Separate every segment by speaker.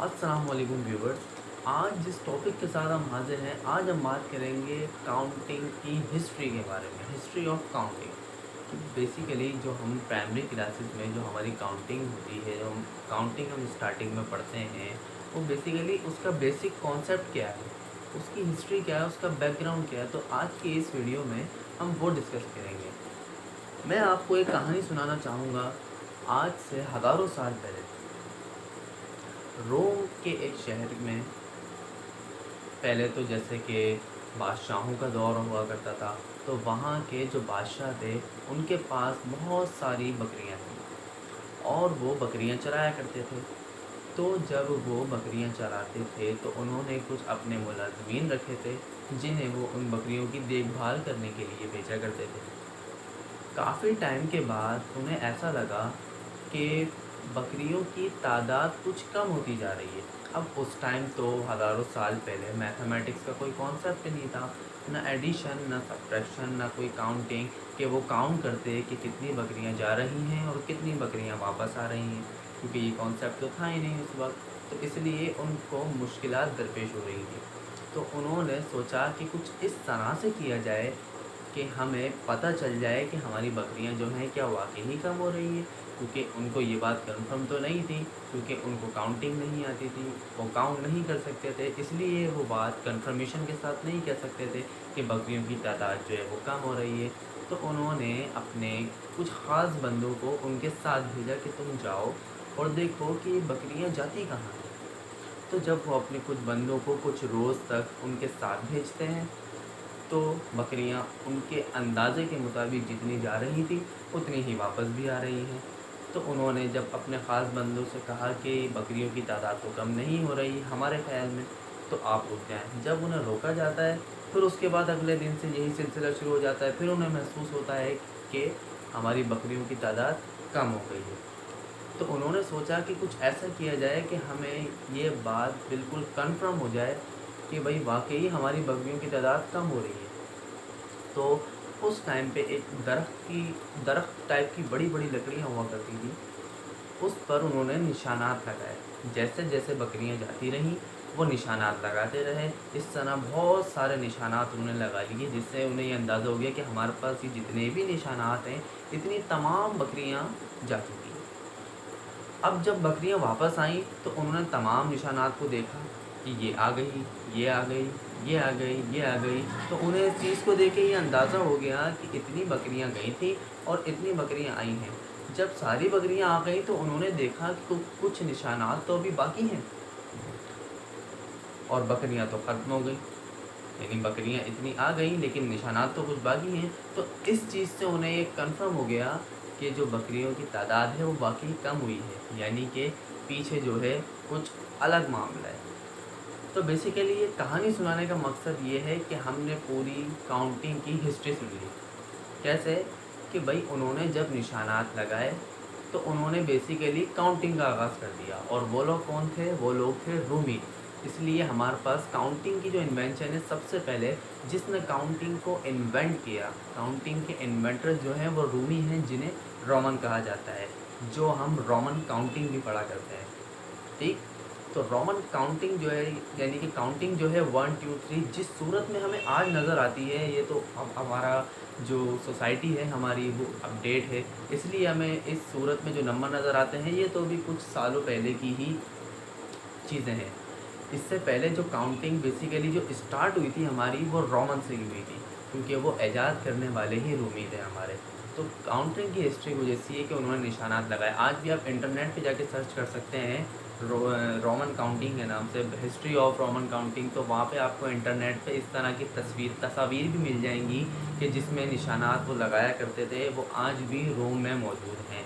Speaker 1: अस्सलाम वालेकुम व्यूवर्स। आज जिस टॉपिक के साथ हम हाजिर हैं, आज हम बात करेंगे काउंटिंग की हिस्ट्री के बारे में, हिस्ट्री ऑफ काउंटिंग। कि बेसिकली जो हम प्राइमरी क्लासेस में जो हमारी काउंटिंग होती है, जो हम काउंटिंग हम स्टार्टिंग में पढ़ते हैं, वो बेसिकली उसका बेसिक कॉन्सेप्ट क्या है, उसकी हिस्ट्री क्या है, उसका बैकग्राउंड क्या है। तो आज की इस वीडियो में हम वो डिस्कस करेंगे। मैं आपको एक कहानी सुनाना चाहूँगा। आज से हज़ारों साल पहले रोम के एक शहर में, पहले तो जैसे कि बादशाहों का दौर हुआ करता था, तो वहाँ के जो बादशाह थे उनके पास बहुत सारी बकरियाँ थीं और वो बकरियाँ चराया करते थे। तो जब वो बकरियाँ चराते थे तो उन्होंने कुछ अपने मुलाज़मीन रखे थे जिन्हें वो उन बकरियों की देखभाल करने के लिए भेजा करते थे। काफ़ी टाइम के बाद उन्हें ऐसा लगा कि बकरियों की तादाद कुछ कम होती जा रही है। अब उस टाइम तो हज़ारों साल पहले मैथमेटिक्स का कोई कॉन्सेप्ट नहीं था, ना एडिशन, ना सब्ट्रैक्शन, ना कोई काउंटिंग कि वो काउंट करते कि कितनी बकरियां जा रही हैं और कितनी बकरियां वापस आ रही हैं, क्योंकि ये कॉन्सेप्ट तो था ही नहीं उस वक्त। तो इसलिए उनको मुश्किलात दरपेश हो रही थी। तो उन्होंने सोचा कि कुछ इस तरह से किया जाए कि हमें पता चल जाए कि हमारी बकरियां जो हैं क्या वाकई ही कम हो रही है, क्योंकि उनको ये बात कंफर्म तो नहीं थी, क्योंकि उनको काउंटिंग नहीं आती थी, वो काउंट नहीं कर सकते थे, इसलिए वो बात कंफर्मेशन के साथ नहीं कह सकते थे कि बकरियों की तादाद जो है वो कम हो रही है। तो उन्होंने अपने कुछ ख़ास बंदों को उनके साथ भेजा कि तुम जाओ और देखो कि बकरियां जाती कहाँ हैं। तो जब वो अपने कुछ बंदों को कुछ रोज़ तक उनके साथ भेजते हैं, तो बकरियां उनके अंदाज़े के मुताबिक जितनी जा रही थी उतनी ही वापस भी आ रही हैं। तो उन्होंने जब अपने ख़ास बंदों से कहा कि बकरियों की तादाद तो कम नहीं हो रही हमारे ख़्याल में, तो आप रुक जाएँ। जब उन्हें रोका जाता है, फिर उसके बाद अगले दिन से यही सिलसिला शुरू हो जाता है। फिर उन्हें महसूस होता है कि हमारी बकरियों की तादाद कम हो गई है। तो उन्होंने सोचा कि कुछ ऐसा किया जाए कि हमें ये बात बिल्कुल कन्फर्म हो जाए कि भाई वाकई हमारी बकरियों की तादाद कम हो रही है। तो उस टाइम पे एक दरख्त टाइप की बड़ी बड़ी लकड़ियाँ हुआ करती थी, उस पर उन्होंने निशानात लगाए। जैसे जैसे बकरियां जाती रहीं वो निशानात लगाते रहे। इस तरह बहुत सारे निशानात उन्होंने लगा लिए, जिससे उन्हें ये अंदाज़ा हो गया कि हमारे पास ये जितने भी निशानात हैं, इतनी तमाम बकरियां जा चुकी हैं। अब जब बकरियां वापस आईं तो उन्होंने तमाम निशानात को देखा कि ये आ गई, ये आ गई, ये आ गई, ये आ गई। तो उन्हें इस चीज़ को देख के ये अंदाज़ा हो गया कि इतनी बकरियां गई थी और इतनी बकरियां आई हैं। जब सारी बकरियां आ गई तो उन्होंने देखा कि कुछ निशानात तो अभी बाकी हैं और बकरियां तो ख़त्म हो गई। यानी बकरियां इतनी आ गई लेकिन निशानात तो कुछ बाकी हैं। तो इस चीज़ से उन्हें ये कन्फर्म हो गया कि जो बकरियों की तादाद है वो वाकई कम हुई है, यानी कि पीछे जो है कुछ अलग मामला है। तो बेसिकली ये कहानी सुनाने का मकसद ये है कि हमने पूरी काउंटिंग की हिस्ट्री सुन ली। कैसे कि भाई उन्होंने जब निशानात लगाए तो उन्होंने बेसिकली काउंटिंग का आगाज़ कर दिया। और वो लोग कौन थे? वो लोग थे रूमी। इसलिए हमारे पास काउंटिंग की जो इन्वेंशन है, सबसे पहले जिसने काउंटिंग को इन्वेंट किया, काउंटिंग के इन्वेंटर जो हैं वो रूमी हैं, जिन्हें रोमन कहा जाता है, जो हम रोमन काउंटिंग भी पढ़ा करते हैं। ठीक। तो रोमन काउंटिंग जो है, यानी कि काउंटिंग जो है 1 2 3 जिस सूरत में हमें आज नज़र आती है, ये तो अब हमारा जो सोसाइटी है हमारी वो अपडेट है, इसलिए हमें इस सूरत में जो नंबर नज़र आते हैं ये तो भी कुछ सालों पहले की ही चीज़ें हैं। इससे पहले जो काउंटिंग बेसिकली जो स्टार्ट हुई थी हमारी, वो रोमन से ही हुई थी, क्योंकि वो ईजाद करने वाले ही रूमी थे हमारे। तो काउंटिंग की हिस्ट्री कुछ ऐसी है कि उन्होंने निशानात लगाए। आज भी आप इंटरनेट पे जाके सर्च कर सकते हैं रोमन काउंटिंग के नाम से, हिस्ट्री ऑफ रोमन काउंटिंग। तो वहाँ पे आपको इंटरनेट पे इस तरह की तस्वीर भी मिल जाएंगी कि जिसमें निशानात वो लगाया करते थे, वो आज भी रोम में मौजूद हैं।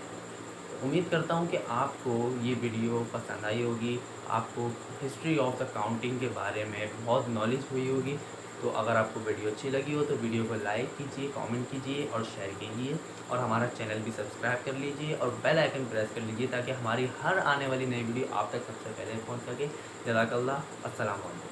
Speaker 1: उम्मीद करता हूँ कि आपको ये वीडियो पसंद आई होगी, आपको हिस्ट्री ऑफ द काउंटिंग के बारे में बहुत नॉलेज हुई होगी। तो अगर आपको वीडियो अच्छी लगी हो तो वीडियो को लाइक कीजिए, कमेंट कीजिए और शेयर कीजिए, और हमारा चैनल भी सब्सक्राइब कर लीजिए और बेल आइकन प्रेस कर लीजिए, ताकि हमारी हर आने वाली नई वीडियो आप तक सबसे पहले पहुँच सके। जज़ाकल्लाह। अस्सलाम वालेकुम।